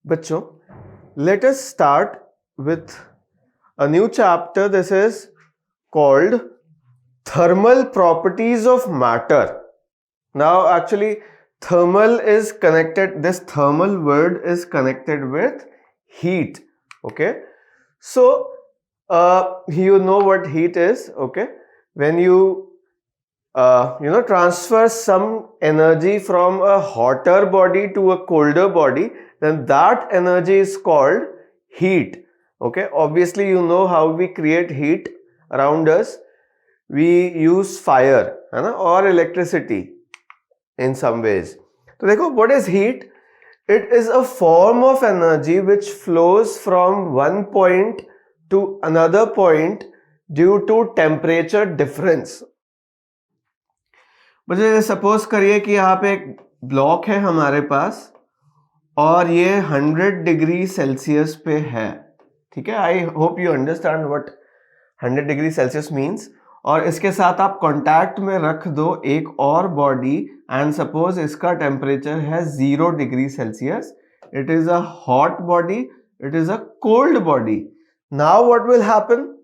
बच्चों, let us start with a new chapter. This is called thermal properties of matter. Now actually thermal is connected, this thermal word is connected with heat. Okay, so you know what heat is. Okay, when you transfer some energy from a hotter body to a colder body, then that energy is called heat. Okay, obviously you know how we create heat around us. We use fire, है ना, or electricity in some ways. तो देखो, what is heat? It is a form of energy which flows from one point to another point due to temperature difference. मुझे suppose करिए कि यहाँ पे एक ब्लॉक है हमारे पास और ये 100 डिग्री सेल्सियस पे है. ठीक है, I hope you understand what 100 degree Celsius means. और इसके साथ आप कांटेक्ट में रख दो एक और बॉडी एंड सपोज इसका टेम्परेचर है 0 degree Celsius. It is a hot body, it is a cold body. Now what will happen?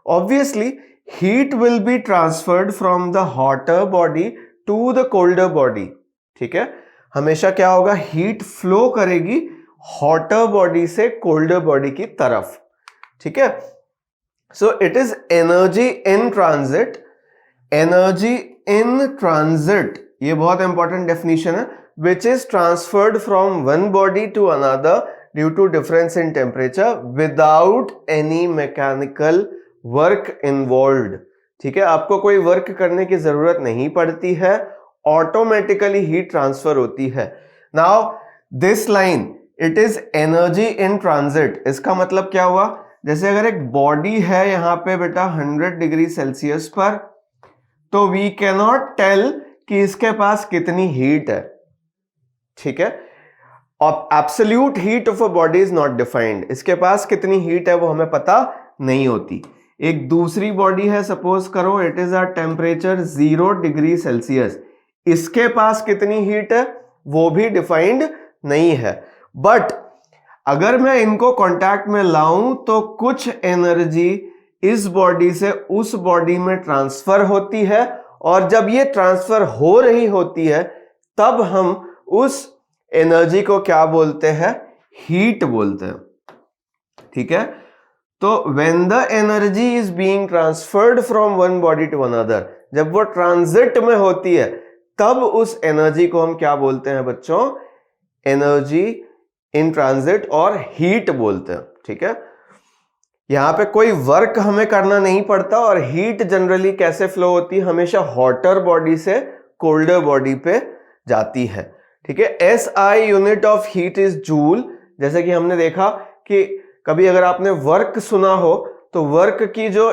Obviously heat will be transferred from the hotter body to the colder body. ठीक है, हमेशा क्या होगा, heat flow करेगी hotter body से colder body की तरफ. ठीक है, so it is energy in transit. Energy in transit, ये बहुत इंपॉर्टेंट डेफिनेशन है. Which is transferred from one body to another due to difference in temperature without any mechanical work involved. ठीक है, आपको कोई वर्क करने की जरूरत नहीं पड़ती है, ऑटोमेटिकली हीट ट्रांसफर होती है. Now this line, it is energy in transit. इसका मतलब क्या हुआ? जैसे अगर एक बॉडी है यहाँ पे बेटा 100 डिग्री सेल्सियस पर, तो वी कैन नॉट टेल कि इसके पास कितनी हीट है. ठीक है, absolute heat of a body is not defined. इसके पास कितनी हीट है वो हमें पता नहीं होती. एक दूसरी बॉडी है, सपोज करो it is a temperature 0 degree Celsius. इसके पास कितनी हीट है वो भी डिफाइंड नहीं है. बट अगर मैं इनको कांटेक्ट में लाऊं तो कुछ एनर्जी इस बॉडी से उस बॉडी में ट्रांसफर होती है, और जब ये ट्रांसफर हो रही होती है तब हम उस एनर्जी को क्या बोलते हैं? हीट बोलते हैं. ठीक है, तो when the energy is being transferred from one body to another, जब वो ट्रांजिट में होती है तब उस एनर्जी को हम क्या बोलते हैं बच्चों? एनर्जी इन ट्रांजिट और हीट बोलते हैं. ठीक है, यहां पे कोई वर्क हमें करना नहीं पड़ता, और हीट जनरली कैसे फ्लो होती है? हमेशा हॉटर बॉडी से कोल्डर बॉडी पे जाती है. ठीक है, SI unit of heat is joule. जैसे कि हमने देखा कि कभी अगर आपने वर्क सुना हो तो वर्क की जो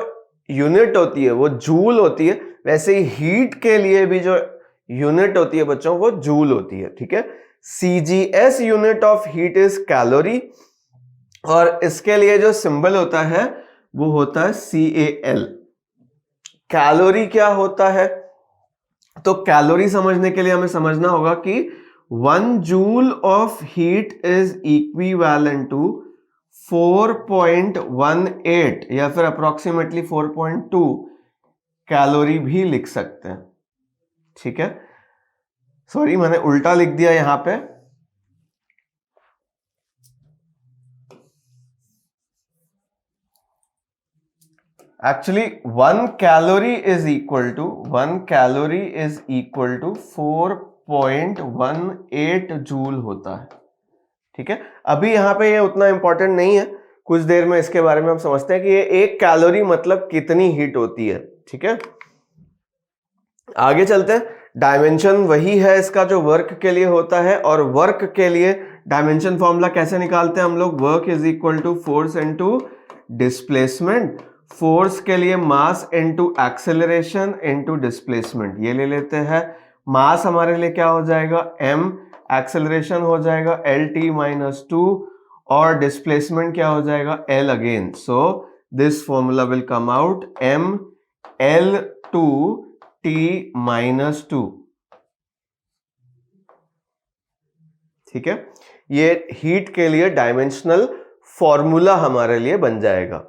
यूनिट होती है वो जूल होती है. वैसे ही हीट के लिए भी जो यूनिट होती है बच्चों वो जूल होती है. ठीक है, CGS unit of heat is calorie, और इसके लिए जो सिंबल होता है वो होता है CAL. कैलोरी क्या होता है? तो कैलोरी समझने के लिए हमें समझना होगा कि 1 joule of heat is equivalent to 4.18 या फिर अप्रोक्सीमेटली 4.2 कैलोरी भी लिख सकते हैं. ठीक है, सॉरी मैंने उल्टा लिख दिया यहां पे. Actually 1 calorie is equal to 4.18 joule होता है. ठीक है, अभी यहां पे ये उतना इंपॉर्टेंट नहीं है, कुछ देर में इसके बारे में हम समझते हैं कि ये 1 कैलोरी मतलब कितनी हीट होती है. ठीक है, आगे चलते हैं. डायमेंशन वही है इसका जो वर्क के लिए होता है, और वर्क के लिए डायमेंशन फॉर्मूला कैसे निकालते हैं हम लोग? Work is equal to force into displacement. Force के लिए mass into acceleration into displacement. ये ले लेते हैं. मास हमारे लिए क्या हो जाएगा? m. एक्सेलरेशन हो जाएगा LT-2, और डिस्प्लेसमेंट क्या हो जाएगा? L again. So this formula will come out mL2T-2. ठीक है, ये हीट के लिए डायमेंशनल फॉर्मूला हमारे लिए बन जाएगा।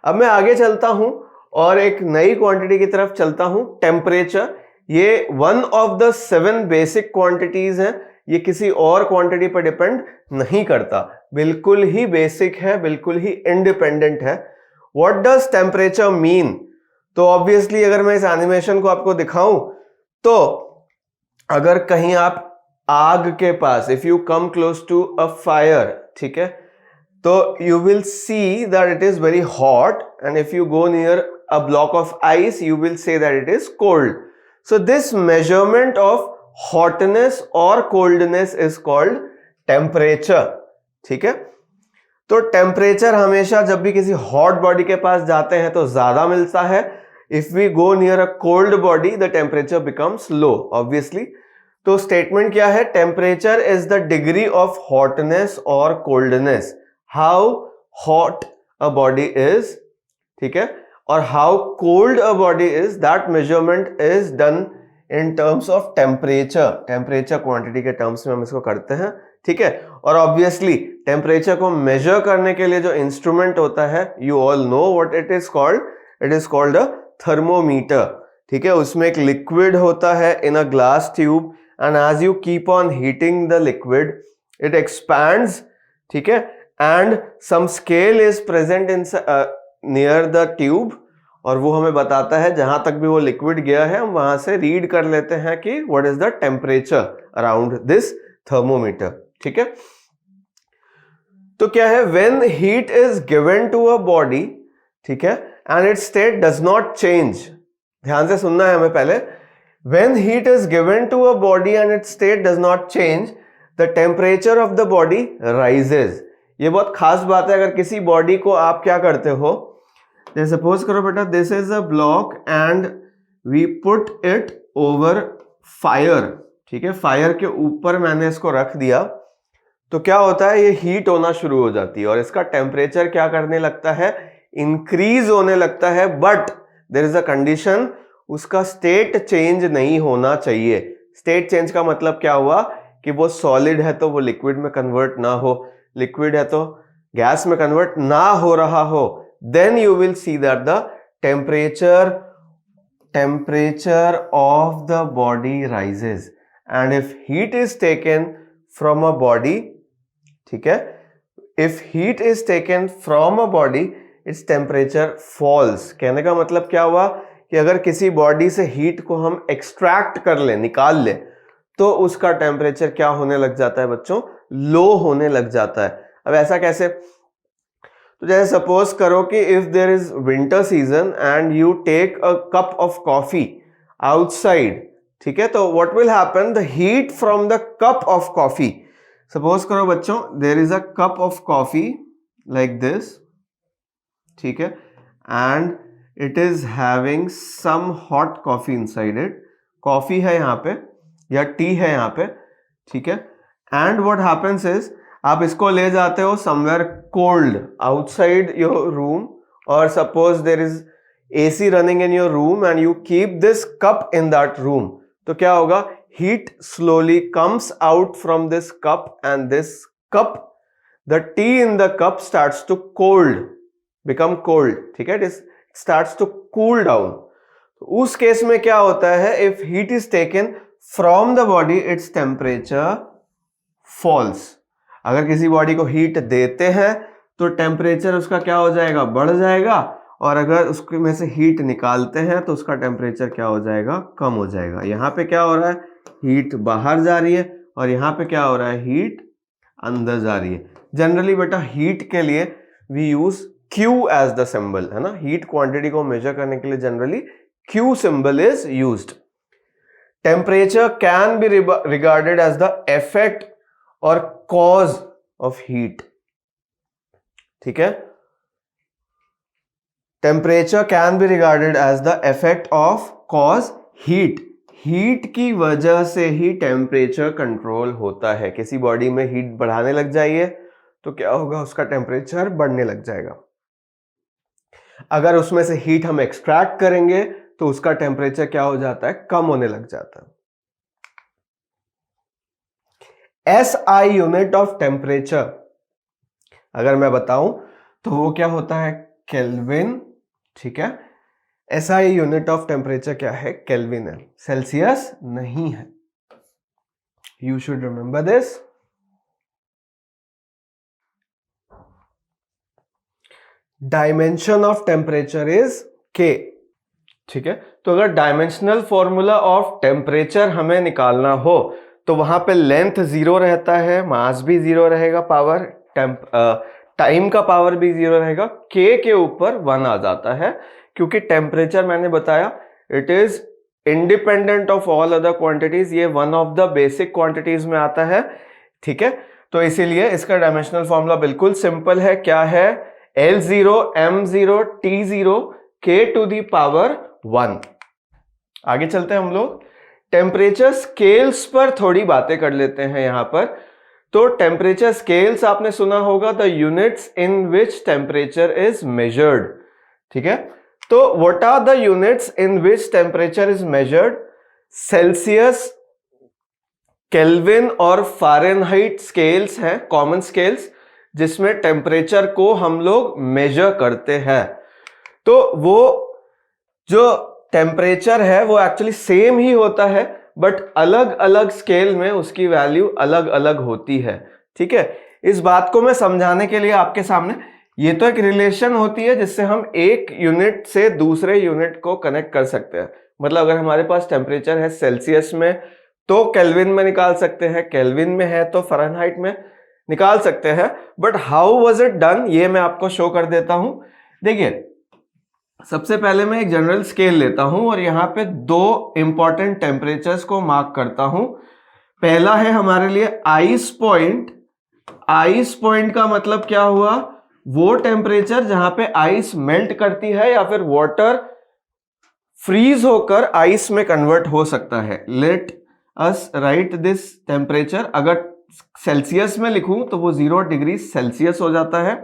अब मैं आगे चलता हूं और एक नई क्वांटिटी की तरफ चलता हूं, टेम्परेचर। ये one of the 7 basic quantities हैं, ये किसी और क्वांटिटी पर डिपेंड नहीं करता, बिल्कुल ही बेसिक है, बिल्कुल ही इंडिपेंडेंट है। What does temperature mean? तो ऑब्वियसली अगर मैं इस एनिमेशन को आपको दिखाऊं तो अगर कहीं आप आग के पास, if you come close to a fire, ठीक है, तो you will see that it is very hot, and if you go near a block of ice you will say that it is cold. So this measurement of hotness or coldness is called temperature. ठीक है, तो temperature हमेशा जब भी किसी hot body के पास जाते हैं तो ज्यादा मिलता है। If we go near a cold body the temperature becomes low, obviously. तो स्टेटमेंट क्या है? Temperature is the degree of hotness और coldness, how hot a body is, ठीक है, और how cold a body is, that measurement is done in terms of temperature. Temperature quantity के terms में हम इसको करते हैं, ठीक है। और ऑब्वियसली टेम्परेचर को मेजर करने के लिए जो इंस्ट्रूमेंट होता है, you all know what it is called, it is called a thermometer, ठीक है। उसमें एक लिक्विड होता है in a glass tube, and as you keep on heating the liquid it expands, ठीक है, and some scale is present in near the tube, और वो हमें बताता है जहां तक भी वो लिक्विड गया है हम वहां से रीड कर लेते हैं कि what is the temperature around this thermometer, ठीक है। तो क्या है? When heat is given to a body, ठीक है, and its state does not change, ध्यान से सुनना है हमें पहले। When heat is given to a body and its state does not change, the temperature of the body rises. ये बहुत खास बात है। अगर किसी बॉडी को आप क्या करते हो, सपोज करो बेटा this is a block and we put it over fire, ठीक है, फायर के ऊपर मैंने इसको रख दिया, तो क्या होता है? ये हीट होना शुरू हो जाती है और इसका टेम्परेचर क्या करने लगता है? इंक्रीज होने लगता है। But there is a condition, उसका स्टेट चेंज नहीं होना चाहिए। स्टेट चेंज का मतलब क्या हुआ कि वो सॉलिड है तो वो लिक्विड में कन्वर्ट ना हो, लिक्विड है तो गैस में कन्वर्ट ना हो रहा हो, then you will see that the temperature of the body rises, and if heat is taken from a body, ठीक है, if heat is taken from a body its temperature falls। कहने का मतलब क्या हुआ कि अगर किसी बॉडी से हीट को हम एक्सट्रैक्ट कर ले, निकाल ले, तो उसका टेम्परेचर क्या होने लग जाता है बच्चों? लो होने लग जाता है। अब ऐसा कैसे? तो जैसे सपोज करो कि if there is winter season and you take a cup of coffee outside, ठीक है, तो what will happen? The heat from the cup of coffee, suppose करो बच्चों there is a cup of coffee like this, ठीक है, and it is having some hot coffee inside it. Coffee है यहाँ पे या टी है यहाँ पे, ठीक है, एंड व्हाट हैपेंस इज आप इसको ले जाते हो somewhere cold outside your room, और suppose there is AC running in your room and you keep this cup in that room, तो क्या होगा? Heat slowly comes out from this cup and this cup, the tea in the cup starts to cold, become cold, ठीक है, it starts to cool down. उस case में क्या होता है? If heat is taken from the body its temperature falls. अगर किसी body को हीट देते हैं तो टेम्परेचर उसका क्या हो जाएगा? बढ़ जाएगा, और अगर उसके में से हीट निकालते हैं तो उसका टेम्परेचर क्या हो जाएगा? कम हो जाएगा। यहाँ पे क्या हो रहा है? हीट बाहर जा रही है, और यहाँ पे क्या हो रहा है? हीट अंदर जा रही है। जनरली बेटा हीट के लिए we use Q as the symbol, है ना, हीट क्वांटिटी को मेजर करने के लिए generally Q symbol is used. Temperature can be regarded as the effect और कॉज ऑफ हीट, ठीक है, temperature can be regarded as the effect of cause heat. Heat की वजह से ही टेम्परेचर कंट्रोल होता है। किसी बॉडी में हीट बढ़ाने लग जाइए तो क्या होगा? उसका टेम्परेचर बढ़ने लग जाएगा। अगर उसमें से हीट हम एक्सट्रैक्ट करेंगे तो उसका टेम्परेचर क्या हो जाता है? कम होने लग जाता है। SI यूनिट ऑफ टेम्परेचर अगर मैं बताऊं तो वो क्या होता है, केल्विन। ठीक है, SI यूनिट ऑफ टेम्परेचर क्या है, केल्विन है, सेल्सियस नहीं है। You should remember this. Dimension of temperature is K। ठीक है, तो अगर डायमेंशनल फॉर्मूला ऑफ टेम्परेचर हमें निकालना हो तो वहां पे लेंथ 0 रहता है, मास भी 0 रहेगा, पावर टाइम का पावर भी 0 रहेगा, K के ऊपर 1 आ जाता है, क्योंकि टेम्परेचर मैंने बताया it is independent of all other quantities, ये one of the basic quantities में आता है। ठीक है, तो इसीलिए इसका डायमेंशनल फॉर्मूला बिल्कुल सिंपल है, क्या है, L0 M0 T0 K to the power 1। आगे चलते हैं हम लोग, टेम्परेचर स्केल्स पर थोड़ी बातें कर लेते हैं यहां पर। तो टेम्परेचर स्केल्स आपने सुना होगा, the units in which temperature is measured. ठीक है, तो what are the units in which temperature is measured, Celsius, Kelvin और फ़ारेनहाइट स्केल्स हैं, कॉमन स्केल्स जिसमें टेम्परेचर को हम लोग मेजर करते हैं। तो वो जो टेम्परेचर है वो एक्चुअली सेम ही होता है, बट अलग अलग स्केल में उसकी वैल्यू अलग अलग होती है। ठीक है, इस बात को मैं समझाने के लिए आपके सामने, ये तो एक रिलेशन होती है जिससे हम एक यूनिट से दूसरे यूनिट को कनेक्ट कर सकते हैं। मतलब अगर हमारे पास टेम्परेचर है सेल्सियस में तो केल्विन में निकाल सकते हैं, केल्विन में है तो फ़ारेनहाइट में निकाल सकते हैं। But how was it done, ये मैं आपको शो कर देता हूं। देखिए, सबसे पहले मैं एक जनरल स्केल लेता हूं और यहां पे दो इंपॉर्टेंट टेम्परेचर्स को मार्क करता हूं। पहला है हमारे लिए आइस पॉइंट। आइस पॉइंट का मतलब क्या हुआ, वो टेम्परेचर जहां पे आइस मेल्ट करती है या फिर वाटर फ्रीज होकर आइस में कन्वर्ट हो सकता है। Let us right this temperature, अगर सेल्सियस में लिखूं तो वो 0 डिग्री सेल्सियस हो जाता है।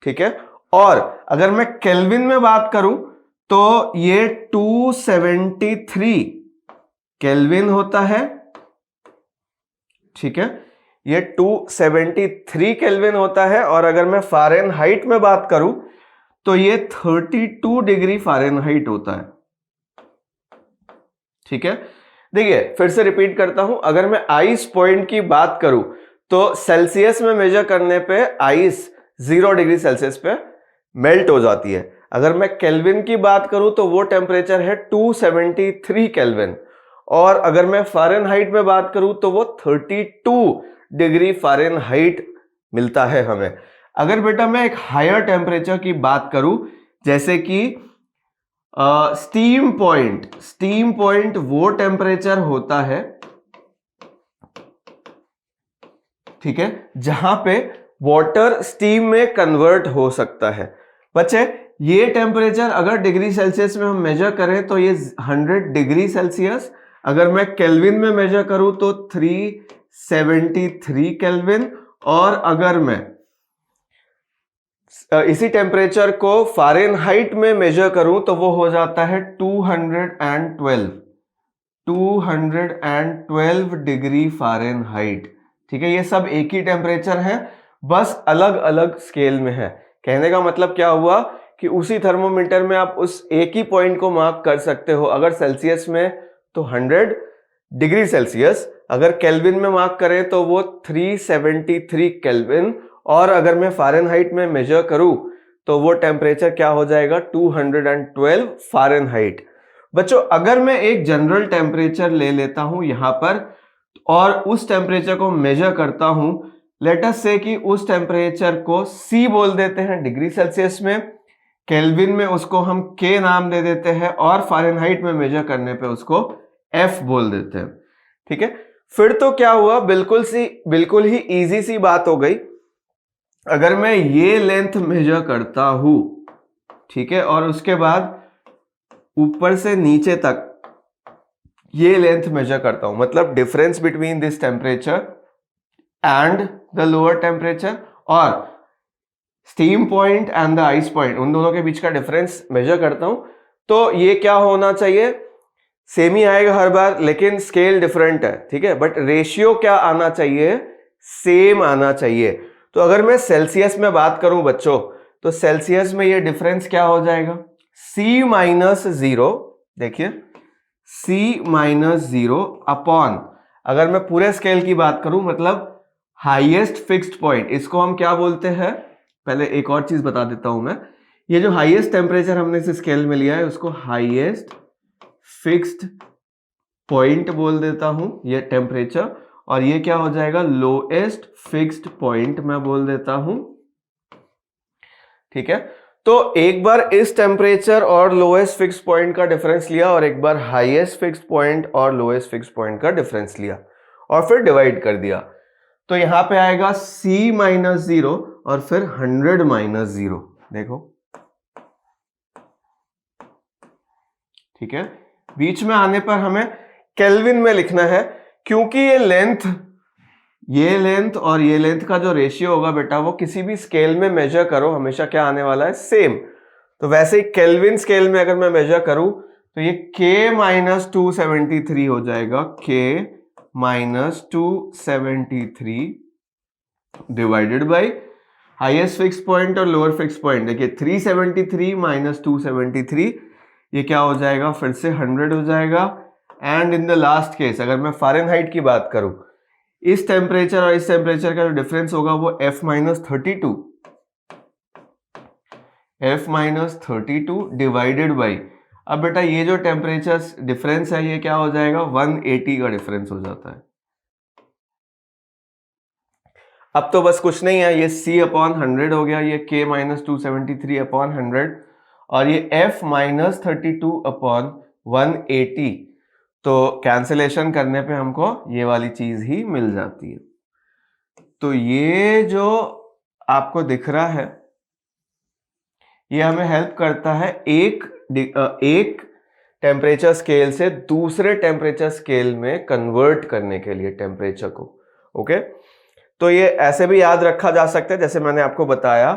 ठीक है, और अगर मैं केल्विन में बात करूं तो ये 273 केल्विन होता है। ठीक है, ये 273 केल्विन होता है। और अगर मैं फ़ारेनहाइट में बात करूं तो ये 32 डिग्री फ़ारेनहाइट होता है। ठीक है, देखिए फिर से रिपीट करता हूं, अगर मैं आइस पॉइंट की बात करूं तो सेल्सियस में मेजर करने पे आइस 0 डिग्री सेल्सियस पे मेल्ट हो जाती है। अगर मैं केल्विन की बात करूं तो वो टेम्परेचर है 273 केल्विन। और अगर मैं फ़ारेनहाइट में बात करूं तो वो 32 डिग्री फ़ारेनहाइट मिलता है हमें। अगर बेटा मैं एक हायर टेम्परेचर की बात करूं, जैसे कि स्टीम पॉइंट, स्टीम पॉइंट वो टेम्परेचर होता है, ठीक है, जहां पे वाटर स्टीम में कन्वर्ट हो सकता है। बच्चे, ये टेम्परेचर अगर डिग्री सेल्सियस में हम मेजर करें तो ये 100 डिग्री सेल्सियस, अगर मैं केल्विन में मेजर करूं तो 373 केल्विन, और अगर मैं इसी टेम्परेचर को फ़ारेनहाइट में मेजर करूं तो वो हो जाता है 212 डिग्री फ़ारेनहाइट। ठीक है, ये सब एक ही टेम्परेचर है, बस अलग अलग स्केल में है। कहने का मतलब क्या हुआ कि उसी थर्मोमीटर में आप उस एक ही पॉइंट को मार्क कर सकते हो। अगर सेल्सियस में तो 100 डिग्री सेल्सियस, अगर केल्विन में मार्क करें तो वो 373 केल्विन, और अगर मैं फ़ारेनहाइट में मेजर करूं तो वो टेम्परेचर क्या हो जाएगा, 212 फ़ारेनहाइट। बच्चों, अगर मैं एक जनरल टेम्परेचर ले लेता हूं यहां पर और उस टेम्परेचर को मेजर करता हूं, लेट अस से कि उस टेम्परेचर को C बोल देते हैं डिग्री सेल्सियस में, केल्विन में उसको हम K नाम दे देते हैं, और फ़ारेनहाइट में मेजर करने पे उसको F बोल देते हैं। ठीक है, फिर तो क्या हुआ, बिल्कुल ही इजी सी बात हो गई। अगर मैं ये लेंथ मेजर करता हूं, ठीक है, और उसके बाद ऊपर से नीचे तक ये लेंथ मेजर करता हूं, मतलब difference between this temperature and the lower temperature, और steam point and the ice point, उन दोनों के बीच का डिफरेंस मेजर करता हूं, तो ये क्या होना चाहिए, सेम ही आएगा हर बार, लेकिन स्केल डिफरेंट है, ठीक है, बट रेशियो क्या आना चाहिए, सेम आना चाहिए। तो अगर मैं सेल्सियस में बात करूं बच्चों, तो सेल्सियस में ये डिफरेंस क्या हो जाएगा, C-0, देखिए C-0 अपॉन, अगर मैं पूरे स्केल की बात करूं मतलब हाईएस्ट फिक्स्ड पॉइंट, इसको हम क्या बोलते हैं, पहले एक और चीज बता देता हूं मैं, ये जो हाईएस्ट टेम्परेचर हमने इस स्केल में लिया है उसको हाईएस्ट फिक्स्ड पॉइंट बोल देता हूं, ये टेम्परेचर, और ये क्या हो जाएगा, लोएस्ट फिक्स्ड पॉइंट मैं बोल देता हूं, ठीक है। तो एक बार इस टेम्परेचर और लोएस्ट फिक्स्ड पॉइंट का डिफरेंस लिया और एक बार हाईएस्ट फिक्स्ड पॉइंट और लोएस्ट फिक्स्ड पॉइंट का डिफरेंस लिया और फिर डिवाइड कर दिया, तो यहां पे आएगा C-0 और फिर 100-0, देखो, ठीक है। बीच में आने पर हमें केल्विन में लिखना है, क्योंकि ये लेंथ और ये लेंथ का जो रेशियो होगा बेटा, वो किसी भी स्केल में मेजर करो हमेशा क्या आने वाला है, सेम। तो वैसे ही केल्विन स्केल में अगर मैं मेजर करूं तो ये K-273 हो जाएगा, K-273 divided by highest fix point और लोअर फिक्स पॉइंट, देखिए 373 माइनस 273, ये क्या हो जाएगा, फिर से 100 हो जाएगा। And in the last case अगर मैं फ़ारेनहाइट की बात करूं, इस टेम्परेचर और इस टेम्परेचर का जो डिफरेंस होगा वो F-32 डिवाइडेड बाई, अब बेटा ये जो टेम्परेचर डिफरेंस है ये क्या हो जाएगा, 180 का डिफरेंस हो जाता है। अब तो बस कुछ नहीं है, ये C/100 हो गया, ये K-273 अपॉन 100 और ये F-32 अपॉन 180, तो कैंसिलेशन करने पे हमको ये वाली चीज ही मिल जाती है। तो ये जो आपको दिख रहा है ये हमें हेल्प करता है एक टेम्परेचर स्केल से दूसरे टेम्परेचर स्केल में कन्वर्ट करने के लिए टेम्परेचर को, ओके। तो ये ऐसे भी याद रखा जा सकता है जैसे मैंने आपको बताया,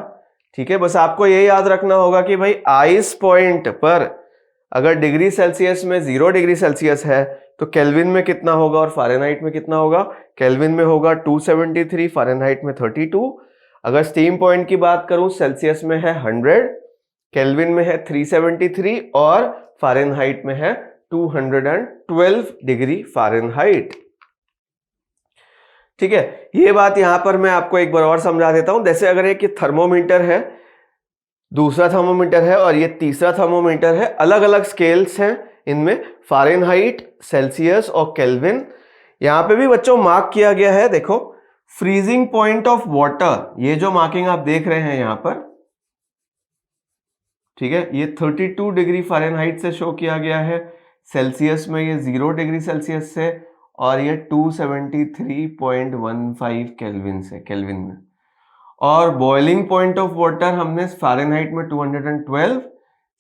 ठीक है। बस आपको ये याद रखना होगा कि भाई आइस पॉइंट पर अगर डिग्री सेल्सियस में 0 डिग्री सेल्सियस है तो केल्विन में कितना होगा और फ़ारेनहाइट में कितना होगा, केल्विन में होगा 273, फ़ारेनहाइट में 32। अगर स्टीम पॉइंट की बात करूं, सेल्सियस में है 100, केल्विन में है 373 और फ़ारेनहाइट में है 212 डिग्री फ़ारेनहाइट, ठीक है। ये बात यहां पर मैं आपको एक बार और समझा देता हूं। जैसे अगर एक थर्मोमीटर है, दूसरा थर्मोमीटर है और ये तीसरा थर्मोमीटर है, अलग अलग स्केल्स हैं इनमें, फ़ारेनहाइट, सेल्सियस और केल्विन। यहां पे भी बच्चों मार्क किया गया है, देखो फ्रीजिंग पॉइंट ऑफ वाटर, ये जो मार्किंग आप देख रहे हैं यहां पर, ठीक है, ये 32 डिग्री फ़ारेनहाइट से शो किया गया है, सेल्सियस में ये 0 डिग्री सेल्सियस से, और ये 273.15 केल्विन से, केल्विन में। और बॉइलिंग पॉइंट ऑफ वाटर हमने फ़ारेनहाइट में 212,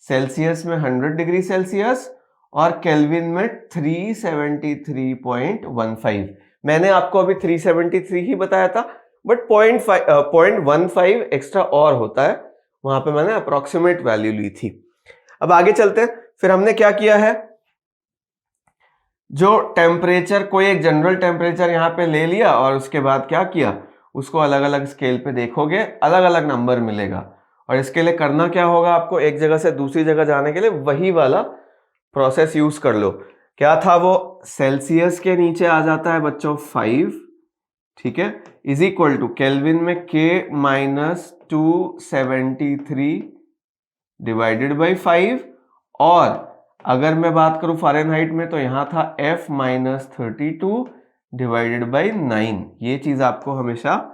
सेल्सियस में 100 डिग्री सेल्सियस और केल्विन में 373.15। मैंने आपको अभी 373 ही बताया था, बट 0.15 एक्स्ट्रा और होता है, वहां पे मैंने अप्रोक्सीमेट वैल्यू ली थी। अब आगे चलते हैं, फिर हमने क्या किया है, जो टेम्परेचर, कोई एक जनरल टेम्परेचर यहां पे ले लिया और उसके बाद क्या किया, उसको अलग अलग स्केल पे देखोगे अलग अलग नंबर मिलेगा, और इसके लिए करना क्या होगा आपको, एक जगह से दूसरी जगह जाने के लिए वही वाला प्रोसेस यूज कर लो। क्या था वो, सेल्सियस के नीचे आ जाता है बच्चों 5, ठीक है, इज इक्वल टू केल्विन में K-273 डिवाइडेड बाई 5, और अगर मैं बात करूं फ़ारेनहाइट में तो यहां था F-32 डिवाइडेड बाई 9। ये चीज आपको हमेशा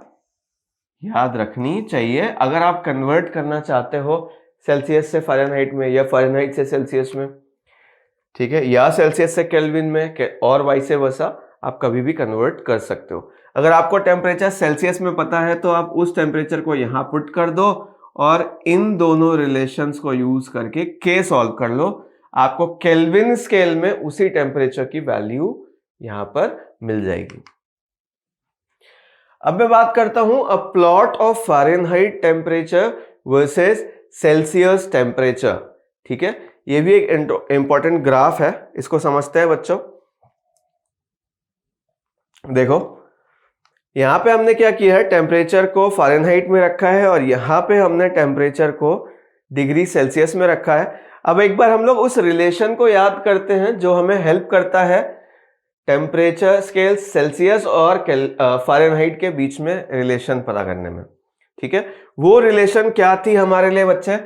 याद रखनी चाहिए अगर आप कन्वर्ट करना चाहते हो सेल्सियस से फ़ारेनहाइट में या फ़ारेनहाइट से सेल्सियस में, ठीक है, या सेल्सियस से केल्विन में, और वाइस वर्सा आप कभी भी कन्वर्ट कर सकते हो। अगर आपको टेम्परेचर सेल्सियस में पता है तो आप उस टेम्परेचर को यहां पुट कर दो और इन दोनों रिलेशंस को यूज करके K सॉल्व कर लो, आपको केल्विन स्केल में उसी टेम्परेचर की वैल्यू यहां पर मिल जाएगी। अब मैं बात करता हूं a plot of Fahrenheit temperature versus Celsius temperature, ठीक है। ये भी एक इंपॉर्टेंट ग्राफ है, इसको समझते हैं बच्चों। देखो यहां पे हमने क्या किया है, टेम्परेचर को फ़ारेनहाइट में रखा है और यहां पे हमने टेम्परेचर को डिग्री सेल्सियस में रखा है। अब एक बार हम लोग उस रिलेशन को याद करते हैं जो हमें हेल्प करता है टेम्परेचर स्केल सेल्सियस और फ़ारेनहाइट के बीच में रिलेशन पता करने में। ठीक है, वो रिलेशन क्या थी हमारे लिए बच्चे,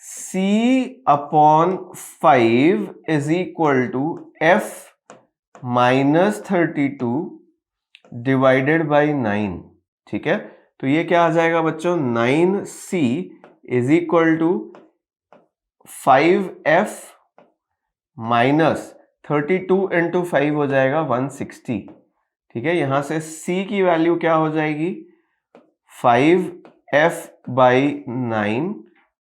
C/5 is equal to F-32 divided by 9। ठीक है, तो ये क्या आ जाएगा बच्चों, 9C is equal to 5F minus 32 into 5 हो जाएगा 160। ठीक है, यहां से C की वैल्यू क्या हो जाएगी, 5F बाई 9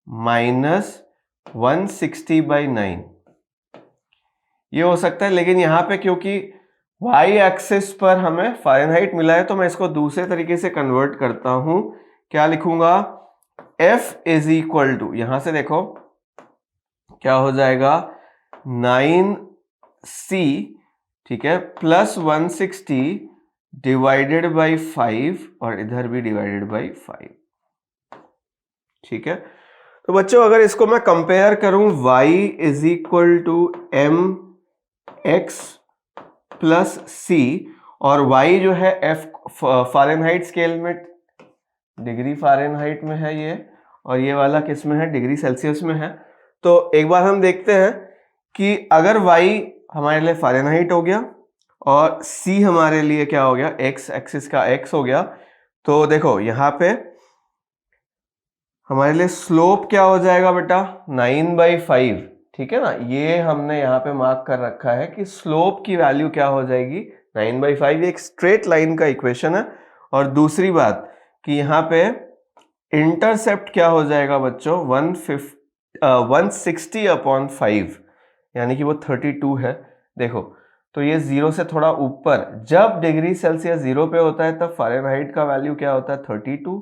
माइनस 160 बाई 9 ये हो सकता है। लेकिन यहां पे क्योंकि y एक्सिस पर हमें फ़ारेनहाइट मिला है तो मैं इसको दूसरे तरीके से कन्वर्ट करता हूं। क्या लिखूंगा, F इज इक्वल टू, यहां से देखो क्या हो जाएगा, 9C, ठीक है, प्लस 160 डिवाइडेड बाई 5 और इधर भी डिवाइडेड बाई 5। ठीक है, तो बच्चों अगर इसको मैं कंपेयर करूं, y is equal to mx plus c, और y जो है f फ़ारेनहाइट स्केल में डिग्री फ़ारेनहाइट में है ये, और ये वाला किस में है, डिग्री सेल्सियस में है। तो एक बार हम देखते हैं कि अगर y हमारे लिए फ़ारेनहाइट हो गया और c हमारे लिए क्या हो गया, x एक्सिस का x हो गया, तो देखो यहाँ पे हमारे लिए स्लोप क्या हो जाएगा बेटा, 9/5। ठीक है ना, ये हमने यहाँ पे मार्क कर रखा है कि स्लोप की वैल्यू क्या हो जाएगी, 9/5। ये एक स्ट्रेट लाइन का इक्वेशन है। और दूसरी बात कि यहाँ पे इंटरसेप्ट क्या हो जाएगा बच्चों, 160/5, यानी कि वो 32 है। देखो तो ये 0 से थोड़ा ऊपर, जब डिग्री सेल्सियस 0 पे होता है तब फ़ारेनहाइट का वैल्यू क्या होता है, 32।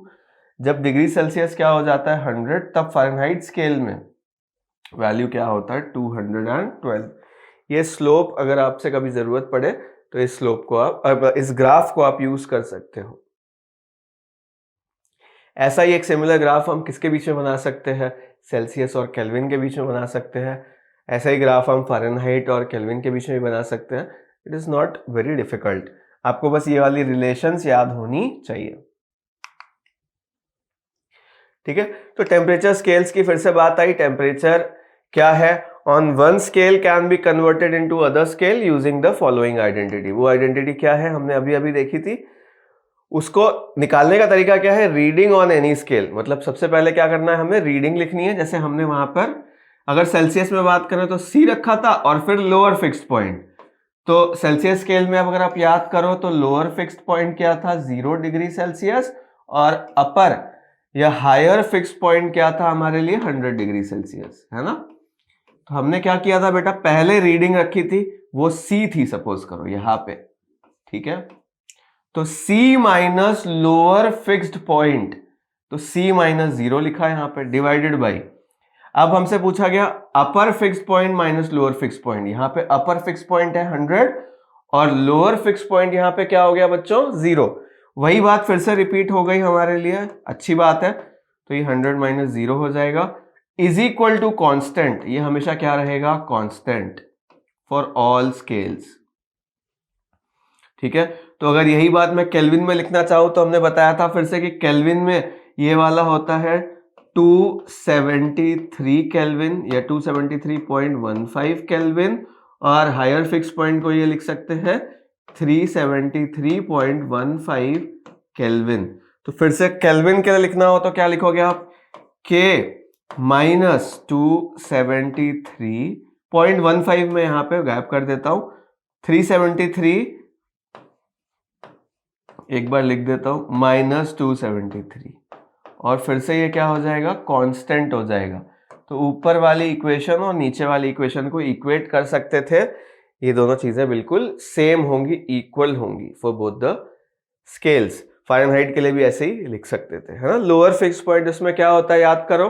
जब डिग्री सेल्सियस क्या हो जाता है, 100, तब फ़ारेनहाइट स्केल में वैल्यू क्या होता है, 212। ये स्लोप अगर आपसे कभी जरूरत पड़े तो इस स्लोप को आप, इस ग्राफ को आप यूज कर सकते हो। ऐसा ही एक सिमिलर ग्राफ हम किसके बीच में बना सकते हैं, सेल्सियस और केल्विन के बीच में बना सकते हैं। ऐसा ही ग्राफ हम फ़ारेनहाइट और केल्विन के बीच में भी बना सकते हैं। It is not very difficult, आपको बस ये वाली रिलेशंस याद होनी चाहिए। ठीक है, तो टेम्परेचर स्केल्स की फिर से बात आई। टेम्परेचर क्या है, on one scale can be converted into other scale using the following identity. वो आइडेंटिटी क्या है, हमने अभी अभी देखी थी। उसको निकालने का तरीका क्या है, रीडिंग ऑन एनी स्केल। मतलब सबसे पहले क्या करना है, हमें रीडिंग लिखनी है। जैसे हमने वहां पर अगर सेल्सियस में बात करें तो C रखा था और फिर लोअर फिक्स्ड पॉइंट। तो सेल्सियस स्केल में अब अगर आप याद करो तो लोअर फिक्स्ड पॉइंट क्या था, 0 डिग्री सेल्सियस, और अपर या हायर फिक्स्ड पॉइंट क्या था हमारे लिए, 100 डिग्री सेल्सियस, है ना। तो हमने क्या किया था बेटा, पहले रीडिंग रखी थी, वो C थी सपोज करो यहां पे। ठीक है, तो C minus lower fixed point, तो C माइनस 0 लिखा है यहां पे, डिवाइडेड बाई, अब हमसे पूछा गया upper fixed point minus lower fixed point. यहां पे अपर फिक्स्ड पॉइंट है 100 और लोअर फिक्स्ड पॉइंट यहां पे क्या हो गया बच्चों, 0। वही बात फिर से रिपीट हो गई हमारे लिए, अच्छी बात है। तो ये 100 माइनस 0 हो जाएगा, इज इक्वल टू कांस्टेंट। ये हमेशा क्या रहेगा, कांस्टेंट फॉर ऑल स्केल्स। ठीक है, तो अगर यही बात मैं केल्विन में लिखना चाहूं तो हमने बताया था फिर से कि केल्विन में ये वाला होता है 273 केल्विन या 273.15 केल्विन, और हायर फिक्स पॉइंट को ये लिख सकते हैं 373.15 केल्विन। तो फिर से केल्विन के लिए लिखना हो तो क्या लिखोगे आप, के माइनस 273.15 में यहां पे गायब कर देता हूं, 373 एक बार लिख देता हूं, माइनस 273, और फिर से ये क्या हो जाएगा, कांस्टेंट हो जाएगा। तो ऊपर वाली इक्वेशन और नीचे वाली इक्वेशन को इक्वेट कर सकते थे, ये दोनों चीजें बिल्कुल सेम होंगी, इक्वल होंगी for both the scales. Fahrenheit के लिए भी ऐसे ही लिख सकते थे, है ना। लोअर फिक्स पॉइंट इसमें क्या होता है याद करो,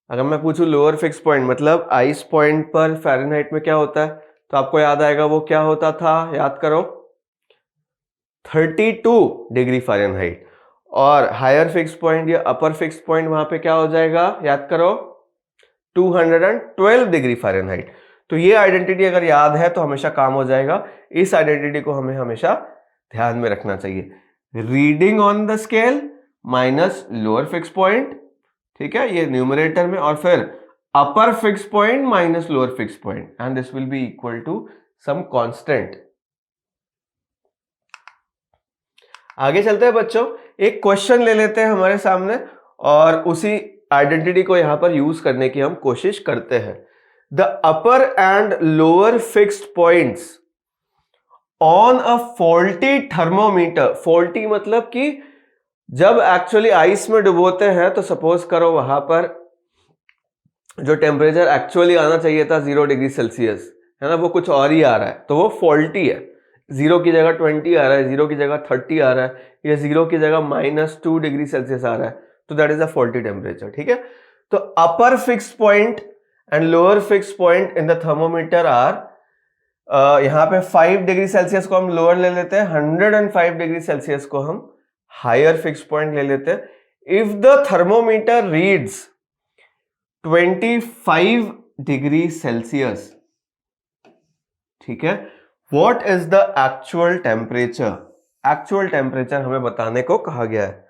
अगर मैं पूछूं लोअर फिक्स पॉइंट मतलब आइस पॉइंट पर फ़ारेनहाइट में क्या होता है, तो आपको याद आएगा वो क्या होता था, याद करो 32 डिग्री फ़ारेनहाइट। और हायर फिक्स पॉइंट या अपर फिक्स पॉइंट वहां पे क्या हो जाएगा, याद करो 212 डिग्री फ़ारेनहाइट। तो ये आइडेंटिटी अगर याद है तो हमेशा काम हो जाएगा। इस आइडेंटिटी को हमें हमेशा ध्यान में रखना चाहिए, reading on the scale minus lower fix point, ठीक है, ये न्यूमरेटर में, और फिर upper fix point minus lower fix point, and this will be equal to some constant. आगे चलते हैं बच्चों, एक क्वेश्चन ले लेते हैं हमारे सामने और उसी आइडेंटिटी को यहां पर यूज करने की हम कोशिश करते हैं। The upper and lower fixed points on a faulty thermometer, faulty मतलब कि जब एक्चुअली आइस में डुबोते हैं तो सपोज करो वहां पर जो टेम्परेचर एक्चुअली आना चाहिए था 0 डिग्री सेल्सियस, है ना, वो कुछ और ही आ रहा है, तो वो फॉल्टी है। 0 की जगह 20 आ रहा है, 0 की जगह 30 आ रहा है, या 0 की जगह -2 डिग्री सेल्सियस आ रहा है, तो that is a faulty temperature, ठीक है। तो upper fix point and lower fix point in the thermometer are, यहाँ पे 5 डिग्री सेल्सियस को हम लोअर ले लेते हैं, 105 डिग्री सेल्सियस को हम हायर फिक्स पॉइंट ले लेते हैं। If the thermometer reads 25 degree Celsius, ठीक है, what is the actual temperature, actual temperature हमें बताने को कहा गया है।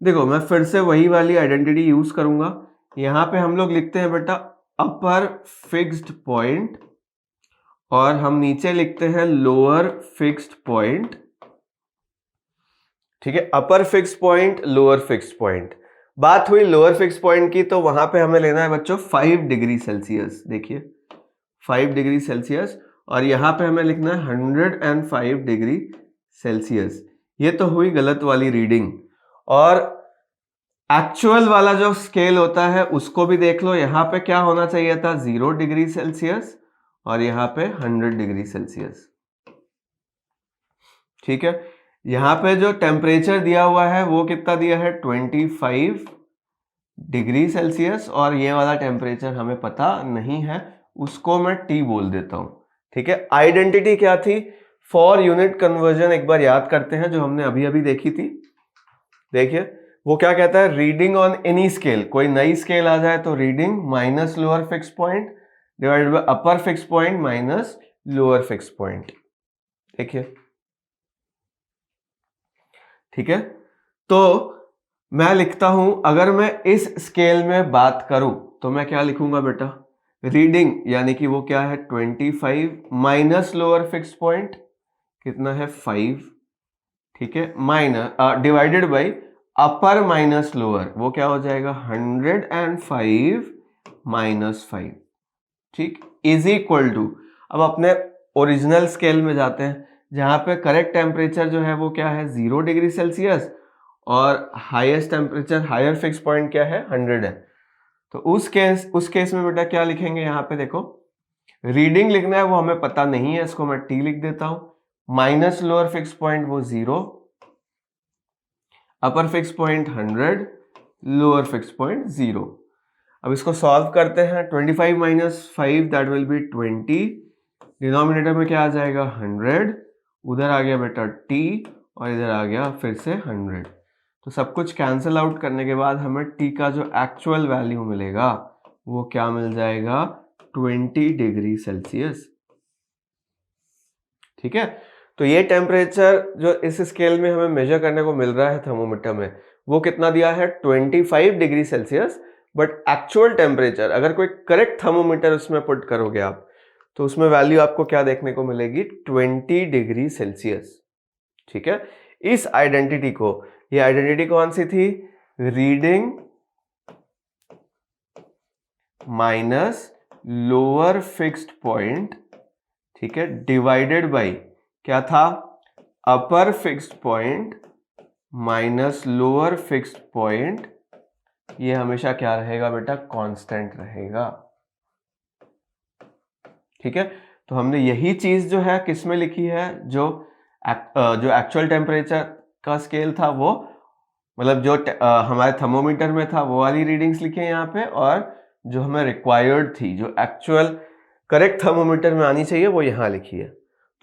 देखो मैं फिर से वही वाली आइडेंटिटी यूज करूंगा, यहां पे हम लोग लिखते हैं बेटा अपर फिक्स्ड पॉइंट और हम नीचे लिखते हैं लोअर फिक्स्ड पॉइंट, ठीक है, अपर fix point lower fix point. बात हुई लोअर फिक्स पॉइंट की, तो वहां पे हमें लेना है बच्चों 5 डिग्री सेल्सियस, देखिए 5 डिग्री सेल्सियस, और यहां पे हमें लिखना है 105 डिग्री सेल्सियस। ये तो हुई गलत वाली रीडिंग, और एक्चुअल वाला जो स्केल होता है उसको भी देख लो, यहां पे क्या होना चाहिए था 0 डिग्री सेल्सियस और यहां पे 100 डिग्री सेल्सियस, ठीक है। यहां पे जो टेम्परेचर दिया हुआ है वो कितना दिया है 25 डिग्री सेल्सियस, और ये वाला टेम्परेचर हमें पता नहीं है, उसको मैं T बोल देता हूं, ठीक है। आइडेंटिटी क्या थी, फॉर यूनिट कन्वर्जन एक बार याद करते हैं जो हमने अभी अभी देखी थी। देखिए वो क्या कहता है, रीडिंग ऑन एनी स्केल, कोई नई स्केल आ जाए तो reading minus lower fix point divided by upper fix point minus lower fix point, देखिए, ठीक है। तो मैं लिखता हूं, अगर मैं इस स्केल में बात करूं तो मैं क्या लिखूंगा बेटा, रीडिंग यानी कि वो क्या है 25 माइनस लोअर फिक्स पॉइंट कितना है 5, ठीक है, minus divided by upper minus lower, वो क्या हो जाएगा 105 माइनस 5, ठीक, इज इक्वल टू, अब अपने ओरिजिनल स्केल में जाते हैं जहां पे करेक्ट टेम्परेचर जो है वो क्या है 0 डिग्री सेल्सियस और highest temperature higher fix point क्या है 100 है। तो उस केस में बेटा क्या लिखेंगे, यहाँ पे देखो रीडिंग लिखना है वो हमें पता नहीं है, इसको मैं T लिख देता हूं, माइनस लोअर फिक्स पॉइंट वो 0, अपर fix point 100, lower fix point 0। अब इसको सॉल्व करते हैं, 25 minus 5 that will be 20, denominator में क्या आ जाएगा 100, उधर आ गया बेटा T और इधर आ गया फिर से 100। तो सब कुछ कैंसिल आउट करने के बाद हमें T का जो एक्चुअल वैल्यू मिलेगा वो क्या मिल जाएगा 20 डिग्री सेल्सियस, ठीक है। तो ये टेम्परेचर जो इस स्केल में हमें मेजर करने को मिल रहा है थर्मोमीटर में, वो कितना दिया है 25 degree Celsius, but actual temperature अगर कोई करेक्ट थर्मोमीटर उसमें पुट करोगे आप तो उसमें वैल्यू आपको क्या देखने को मिलेगी 20 डिग्री सेल्सियस, ठीक है। इस आइडेंटिटी को, ये आइडेंटिटी कौन सी थी, reading minus lower fixed point, ठीक है, डिवाइडेड बाय क्या था upper fixed point minus lower fixed point, ये हमेशा क्या रहेगा बेटा कांस्टेंट रहेगा, ठीक है। तो हमने यही चीज जो है किस में लिखी है, जो एक्चुअल टेम्परेचर का स्केल था वो, मतलब जो हमारे थर्मोमीटर में था वो वाली रीडिंग्स लिखी है यहाँ पे, और जो हमें रिक्वायर्ड थी, जो एक्चुअल करेक्ट थर्मोमीटर में आनी चाहिए, वो यहाँ लिखी है।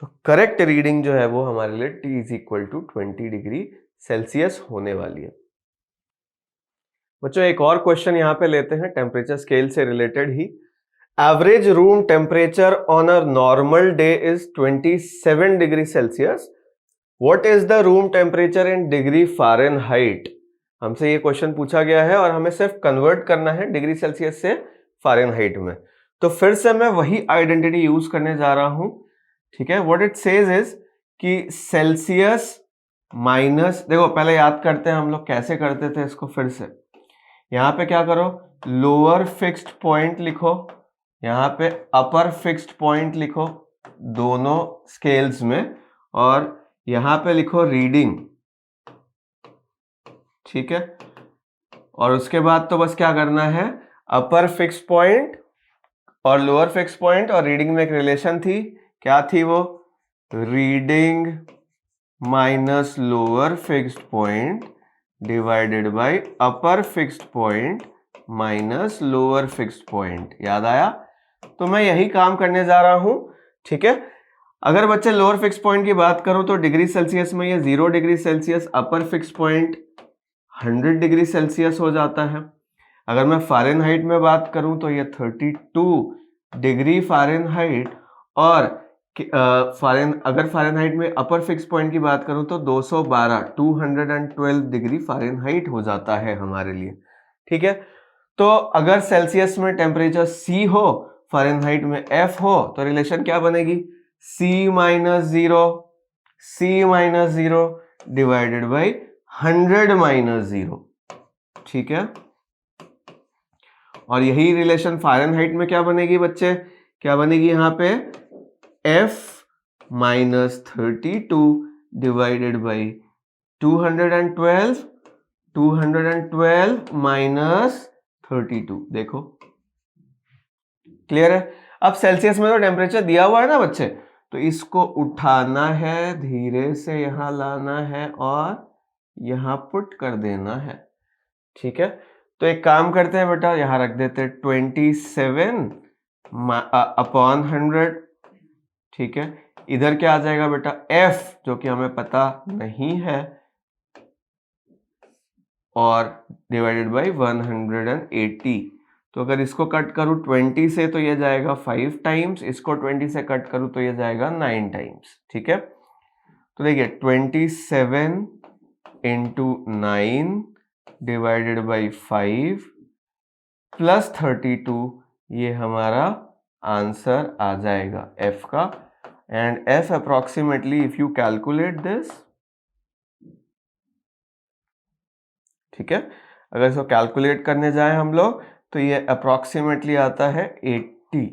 तो करेक्ट रीडिंग जो है वो हमारे लिए T is equal to 20 degree Celsius होने वाली है। बच्चों एक और क्वेश्चन यहाँ पे लेते हैं टेम्परेचर स्केल से related he. Average room temperature on a normal day is 27 degree Celsius. What is the room temperature in degree Fahrenheit? हमसे ये क्वेश्चन पूछा गया है और हमें सिर्फ कन्वर्ट करना है डिग्री सेल्सियस से फ़ारेनहाइट में। तो फिर से मैं वही आइडेंटिटी यूज करने जा रहा हूं, ठीक है। व्हाट इट सेज इज कि सेल्सियस माइनस, देखो पहले याद करते हैं हम लोग कैसे करते थे इसको। फिर से यहां पे क्या करो, लोअर फिक्स्ड पॉइंट लिखो, यहां पे अपर फिक्स्ड पॉइंट लिखो दोनों स्केल्स में, और यहां पे लिखो रीडिंग, ठीक है। और उसके बाद तो बस क्या करना है, अपर फिक्स्ड पॉइंट और लोअर फिक्स्ड पॉइंट और रीडिंग में एक रिलेशन थी, क्या थी वो, reading minus lower fixed point divided by upper fixed point minus lower fixed point. याद आया? तो मैं यही काम करने जा रहा हूं, ठीक है। अगर बच्चे लोअर फिक्स पॉइंट की बात करूं तो डिग्री सेल्सियस में ये 0 डिग्री सेल्सियस, अपर फिक्स पॉइंट 100 डिग्री सेल्सियस हो जाता है। अगर मैं फ़ारेनहाइट में बात करूं तो ये 32 डिग्री फ़ारेनहाइट, और अगर फ़ारेनहाइट में अपर फिक्स पॉइंट की बात करूं तो 212 डिग्री फ़ारेनहाइट हो जाता है हमारे लिए, ठीक है। तो अगर सेल्सियस में टेम्परेचर C हो, फ़ारेनहाइट में F हो, तो रिलेशन क्या बनेगी, C minus zero divided by 100 minus zero, ठीक है। और यही रिलेशन फ़ारेनहाइट में क्या बनेगी बच्चे, क्या बनेगी यहाँ पे, F minus 32 divided by 212 minus 32। देखो क्लियर है? अब सेल्सियस में तो टेम्परेचर दिया हुआ है ना बच्चे, तो इसको उठाना है, धीरे से यहां लाना है और यहां पुट कर देना है, ठीक है। तो एक काम करते हैं बेटा, यहां रख देते हैं 27 अपॉन 100, ठीक है। इधर क्या आ जाएगा बेटा, F जो कि हमें पता नहीं है, और डिवाइडेड बाई 180। तो अगर इसको कट करूं 20 से तो ये जाएगा 5 टाइम्स, इसको 20 से कट करूं तो ये जाएगा 9 टाइम्स, ठीक है। तो देखिए 27 इंटू 9 डिवाइडेड बाई 5 प्लस 32, ये हमारा आंसर आ जाएगा F का। And F approximately if you calculate this, ठीक है, अगर इसको कैलकुलेट करने जाए हम लोग तो ये अप्रोक्सीमेटली आता है 80,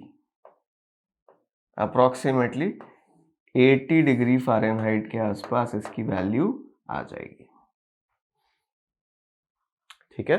अप्रोक्सीमेटली 80 डिग्री फ़ारेनहाइट के आसपास इसकी वैल्यू आ जाएगी, ठीक है।